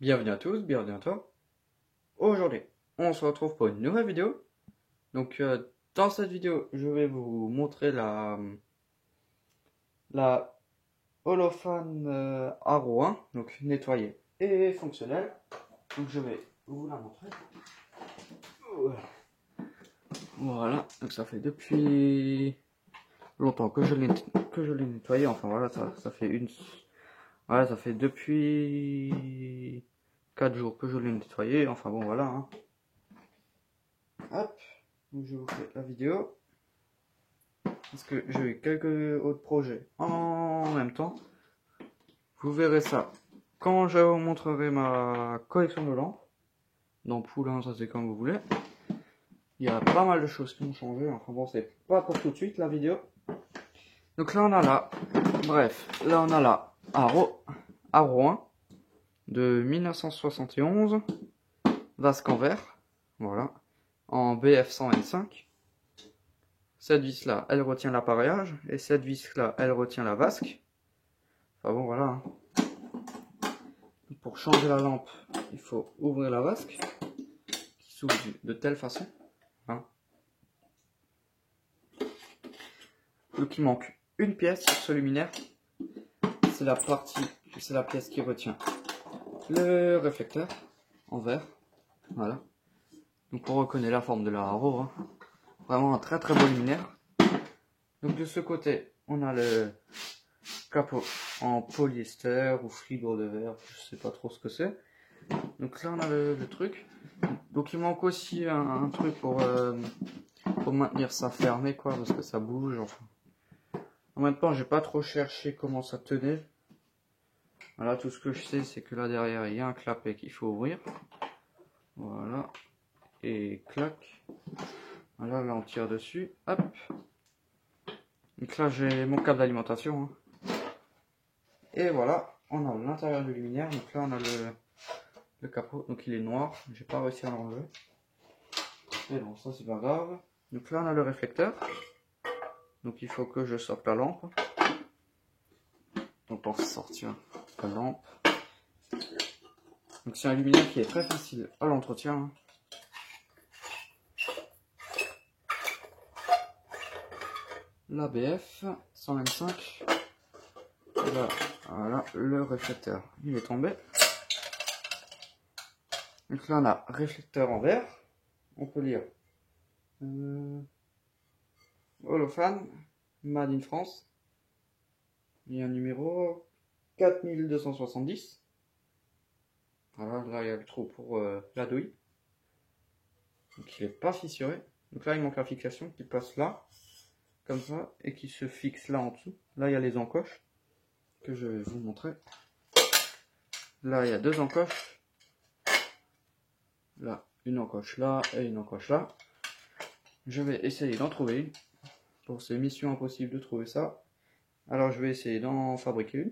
Bienvenue à tous, bienvenue à toi. Aujourd'hui, on se retrouve pour une nouvelle vidéo. Donc, dans cette vidéo, je vais vous montrer la Holophane Haro 1, donc nettoyée et fonctionnelle. Donc, je vais vous la montrer. Voilà, donc ça fait depuis longtemps que je l'ai nettoyée. Enfin voilà, ça fait ça fait depuis 4 jours que je l'ai nettoyée. Enfin bon, voilà. Hein. Hop, donc je vous fais la vidéo. Parce que j'ai eu quelques autres projets en même temps. Vous verrez ça quand je vous montrerai ma collection de lampes. D'ampoules, hein, ça c'est comme vous voulez. Il y a pas mal de choses qui ont changé. Enfin bon, c'est pas pour tout de suite la vidéo. Donc là on a là. Bref, là on a là Haro 1 de 1971. Vasque en verre. Voilà. En BF 125. Cette vis là, elle retient l'appareillage. Et cette vis là, elle retient la vasque. Enfin bon, voilà. Pour changer la lampe, il faut ouvrir la vasque. Qui s'ouvre de telle façon. Hein. Donc il manque une pièce sur ce luminaire. C'est la pièce qui retient le réflecteur en verre. Voilà. Donc on reconnaît la forme de la Haro. Hein. Vraiment un très très beau luminaire. Donc de ce côté, on a le capot en polyester ou fibre de verre, je sais pas trop ce que c'est. Donc là on a le truc. Donc il manque aussi un truc pour maintenir ça fermé quoi, parce que ça bouge. Enfin. En même temps j'ai pas trop cherché comment ça tenait. Voilà, tout ce que je sais c'est que là derrière il y a un clapet qu'il faut ouvrir. Voilà. Et clac. Voilà, là on tire dessus. Hop. Donc là j'ai mon câble d'alimentation. Hein. Et voilà, on a l'intérieur du luminaire. Donc là on a le capot. Donc il est noir. J'ai pas réussi à l'enlever. Mais bon, ça c'est pas grave. Donc là on a le réflecteur. Donc il faut que je sorte la lampe. Donc on sortir la lampe. Donc c'est un luminaire qui est très facile à l'entretien. Hein. L'ABF 125. Là, voilà, le réflecteur, il est tombé. Donc là on a réflecteur en verre. On peut lire Holophane, Made in France. Il y a un numéro 4270. Voilà, là il y a le trou pour la douille. Donc il n'est pas fissuré. Donc là il manque la fixation qui passe là, comme ça, et qui se fixe là en dessous. Là il y a les encoches que je vais vous montrer. Là il y a deux encoches. Là, une encoche là et une encoche là. Je vais essayer d'en trouver une. Pour ces missions impossibles de trouver ça. Alors je vais essayer d'en fabriquer une.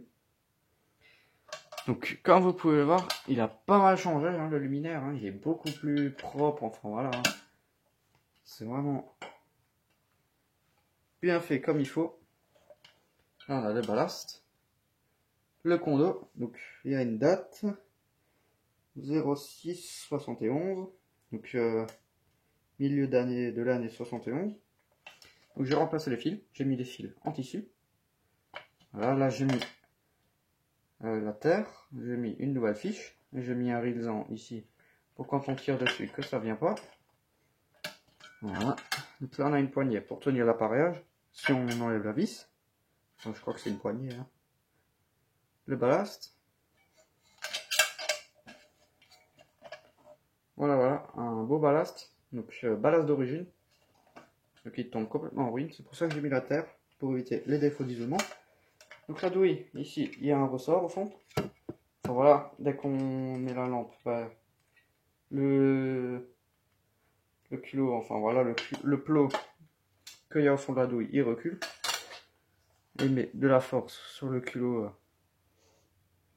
Donc comme vous pouvez le voir, il a pas mal changé hein, le luminaire. Hein. Il est beaucoup plus propre. Enfin voilà. Hein. C'est vraiment bien fait comme il faut. Là on a le ballast. Le condo. Donc il y a une date. 06-71. Donc milieu d'année de l'année 71. Donc j'ai remplacé les fils. J'ai mis des fils en tissu. Voilà, là j'ai mis la terre, j'ai mis une nouvelle fiche, et j'ai mis un rilsan ici pour quand on tire dessus que ça vient pas. Voilà. Donc là on a une poignée pour tenir l'appareillage si on enlève la vis. Donc, je crois que c'est une poignée. Hein. Le ballast. Voilà, voilà, un beau ballast. Donc ballast d'origine. Donc il tombe complètement en ruine. C'est pour ça que j'ai mis la terre pour éviter les défauts d'isolement. Donc la douille, ici il y a un ressort au fond. Enfin, voilà, dès qu'on met la lampe, bah, le culot, enfin voilà, le plot qu'il y a au fond de la douille, il recule. Et il met de la force sur le culot,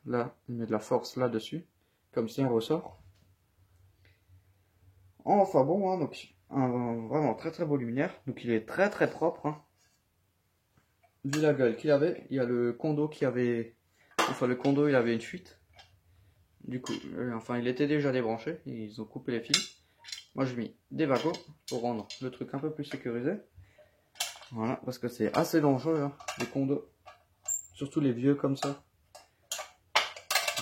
là, il met de la force là-dessus, comme si un ressort. Enfin bon, hein, donc un vraiment très très beau luminaire, donc il est très très propre. Hein. Vu la gueule qu'il avait, il y a le condo qui avait, enfin le condo il avait une fuite. Du coup, enfin il était déjà débranché, ils ont coupé les fils. Moi j'ai mis des wagons pour rendre le truc un peu plus sécurisé. Voilà, parce que c'est assez dangereux, hein, les condos. Surtout les vieux comme ça.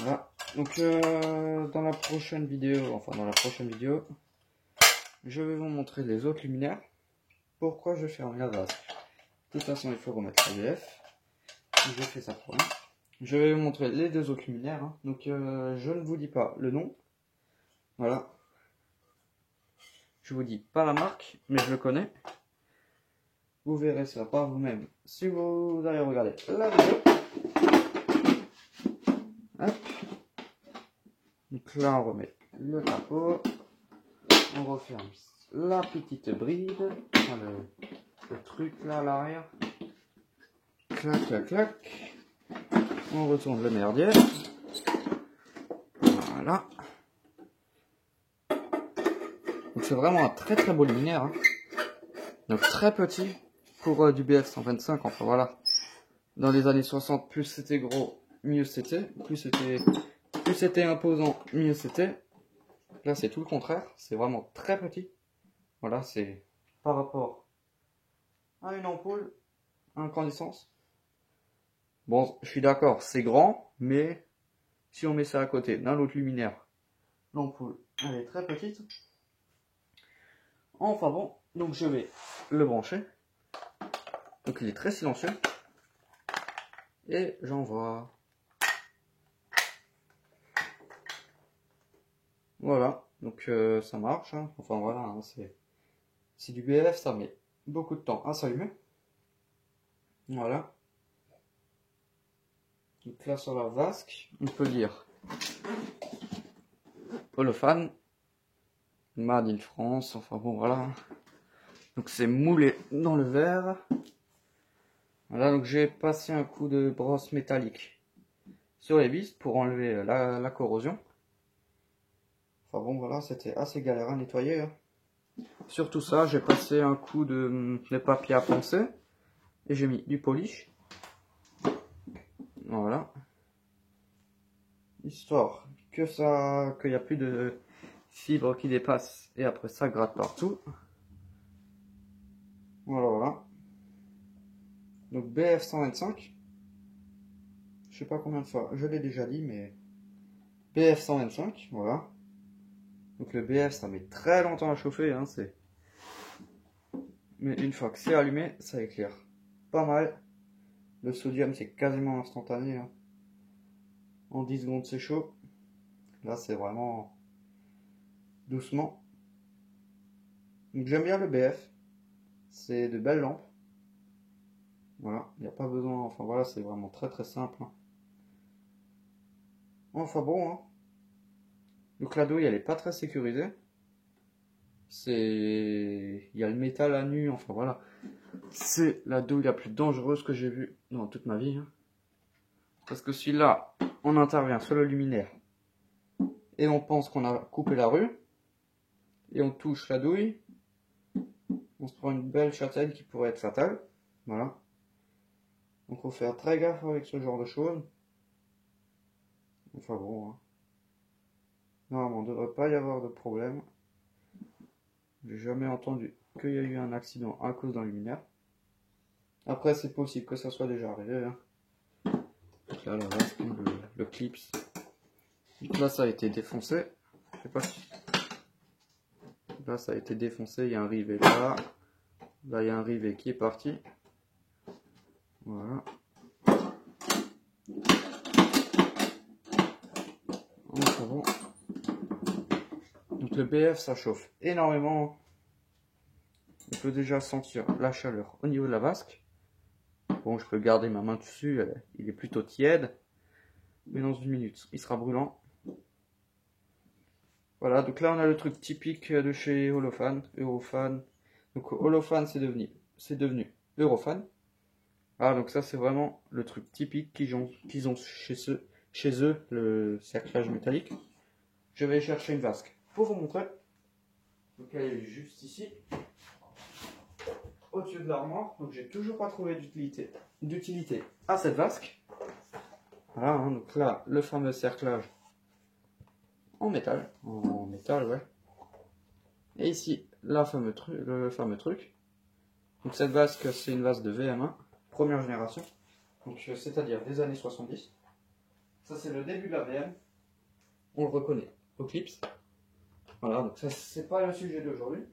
Voilà, donc dans la prochaine vidéo, je vais vous montrer les autres luminaires. Pourquoi je ferme la vasque. De toute façon, il faut remettre l'ABF. J'ai fait ça pour moi. Je vais vous montrer les deux autres luminaires. Hein. Donc, je ne vous dis pas le nom. Voilà. Je vous dis pas la marque, mais je le connais. Vous verrez ça par vous-même si vous allez regarder la vidéo. Hop. Donc là, on remet le capot. On referme la petite bride. Enfin, le truc là à l'arrière. Clac, clac, clac. On retourne le merdier. Voilà. Donc c'est vraiment un très très beau luminaire. Hein. Donc très petit pour du BF 125. Enfin voilà. Dans les années 60, plus c'était gros, mieux c'était. Plus c'était imposant, mieux c'était. Là c'est tout le contraire. C'est vraiment très petit. Voilà, c'est par rapport à une ampoule, à incandescence. Bon, je suis d'accord, c'est grand, mais si on met ça à côté d'un autre luminaire, l'ampoule, elle est très petite. Enfin bon, donc je vais le brancher. Donc il est très silencieux. Et j'envoie. Voilà, donc ça marche. Hein. Enfin voilà, hein, c'est du BF, ça met beaucoup de temps à s'allumer. Voilà. Donc là sur la vasque, on peut lire Holophane, Made in France, enfin bon voilà. Donc c'est moulé dans le verre. Voilà, donc j'ai passé un coup de brosse métallique sur les vis pour enlever la corrosion. Enfin bon voilà, c'était assez galère à nettoyer. Hein. Sur tout ça, j'ai passé un coup de papier à poncer et j'ai mis du polish. Voilà. Histoire qu'il n'y a plus de fibres qui dépassent et après ça gratte partout. Voilà, voilà. Donc BF 125. Je sais pas combien de fois, je l'ai déjà dit, mais BF 125, voilà. Donc le BF ça met très longtemps à chauffer, hein, mais une fois que c'est allumé, ça éclaire pas mal. Le sodium c'est quasiment instantané. Hein. En 10 secondes c'est chaud. Là c'est vraiment doucement. Donc j'aime bien le BF. C'est de belles lampes. Voilà, il n'y a pas besoin, enfin voilà, c'est vraiment très très simple. Hein. Enfin bon, hein. Donc la douille elle est pas très sécurisée. Il y a le métal à nu, enfin voilà. C'est la douille la plus dangereuse que j'ai vue dans toute ma vie. Hein. Parce que celui-là, on intervient sur le luminaire. Et on pense qu'on a coupé la rue. Et on touche la douille. On se prend une belle châtaigne qui pourrait être fatale. Voilà. Donc faut faire très gaffe avec ce genre de choses. Enfin bon. Hein. Normalement, il ne devrait pas y avoir de problème. J'ai jamais entendu qu'il y a eu un accident à cause d'un luminaire. Après, c'est possible que ça soit déjà arrivé. Hein. Donc là, la vasque, le clips. Donc là, ça a été défoncé. Je sais pas si... Là, ça a été défoncé. Il y a un rivet là. Là, il y a un rivet qui est parti. Voilà. Enfin bon. Donc le BF, ça chauffe énormément. On peut déjà sentir la chaleur au niveau de la vasque. Bon, je peux garder ma main dessus. Il est plutôt tiède. Mais dans une minute, il sera brûlant. Voilà, donc là on a le truc typique de chez Holophane, Eurofan. Donc Holophane c'est devenu Eurofan. Ah donc ça c'est vraiment le truc typique qu'ils ont chez eux, le cerclage métallique. Je vais chercher une vasque pour vous montrer. Donc elle est juste ici, au-dessus de l'armoire. Donc j'ai toujours pas trouvé d'utilité à cette vasque. Voilà, hein, donc là le fameux cerclage en métal. En métal, ouais. Et ici, le fameux truc. Donc cette vasque, c'est une vasque de VM1, première génération. Donc c'est-à-dire des années 70. Ça c'est le début de la VM. On le reconnaît. Eclipse. Voilà, donc ça c'est pas le sujet d'aujourd'hui.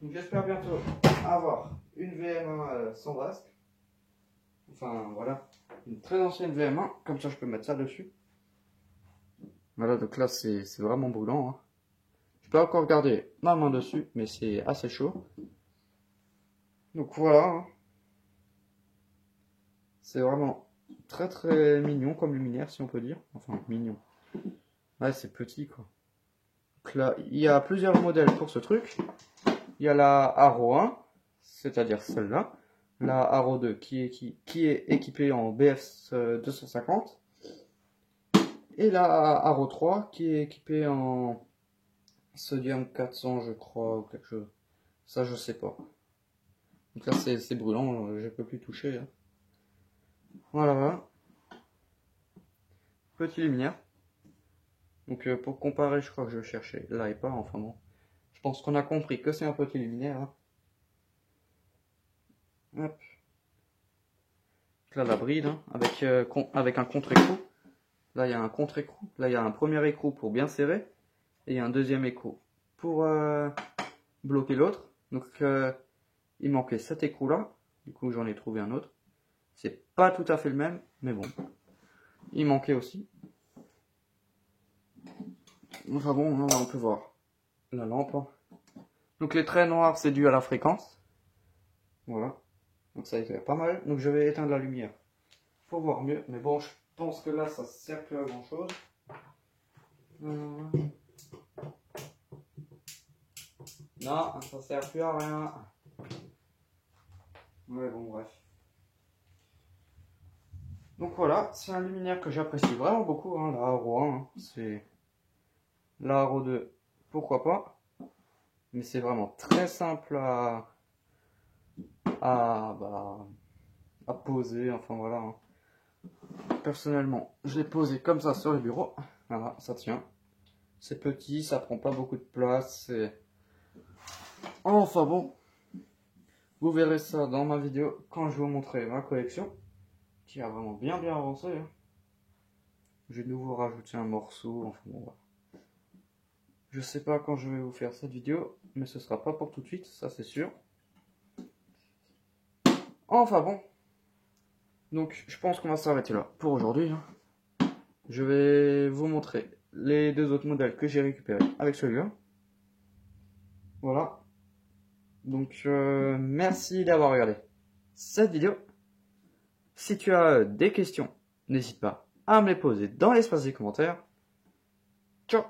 Donc j'espère bientôt avoir une VM1 sans vasque. Enfin voilà, une très ancienne VM1, comme ça je peux mettre ça dessus. Voilà, donc là c'est vraiment brûlant. Hein. Je peux encore garder ma main dessus, mais c'est assez chaud. Donc voilà. Hein. C'est vraiment très très mignon comme luminaire, si on peut dire. Enfin, mignon. Ouais, c'est petit quoi. Donc là, il y a plusieurs modèles pour ce truc. Il y a la Haro 1, c'est-à-dire celle-là. La Haro 2 qui est équipée en BF 250. Et la Haro 3 qui est équipée en sodium 400, je crois, ou quelque chose. Ça, je sais pas. Donc là, c'est brûlant, je peux plus toucher. Hein. Voilà, voilà. Petit luminaire. Donc pour comparer, je crois que je vais chercher là et pas, enfin bon. Je pense qu'on a compris que c'est un petit luminaire. Hein. Hop. Là la bride, hein, avec un contre-écrou. Là il y a un contre-écrou. Là il y a un premier écrou pour bien serrer. Et il y a un deuxième écrou pour bloquer l'autre. Donc il manquait cet écrou là. Du coup j'en ai trouvé un autre. C'est pas tout à fait le même, mais bon. Il manquait aussi. Enfin bon, là on peut voir la lampe. Hein. Donc les traits noirs c'est dû à la fréquence. Voilà. Donc ça éclaire pas mal. Donc je vais éteindre la lumière pour voir mieux. Mais bon, je pense que là ça sert plus à grand chose. Non, ça sert plus à rien. Ouais bon bref. Donc voilà, c'est un luminaire que j'apprécie vraiment beaucoup. Hein, la Haro 1, hein. C'est la Haro 2, pourquoi pas. Mais c'est vraiment très simple à poser. Enfin voilà. Hein. Personnellement, je l'ai posé comme ça sur le bureau. Voilà, ça tient. C'est petit, ça prend pas beaucoup de place. Enfin bon, vous verrez ça dans ma vidéo quand je vous montrerai ma collection, qui a vraiment bien avancé. Hein. J'ai de nouveau rajouté un morceau. Enfin bon, voilà. Je sais pas quand je vais vous faire cette vidéo, mais ce sera pas pour tout de suite, ça c'est sûr. Enfin bon. Donc je pense qu'on va s'arrêter là pour aujourd'hui. Hein. Je vais vous montrer les deux autres modèles que j'ai récupérés avec celui-là. Voilà. Donc merci d'avoir regardé cette vidéo. Si tu as des questions, n'hésite pas à me les poser dans l'espace des commentaires. Ciao!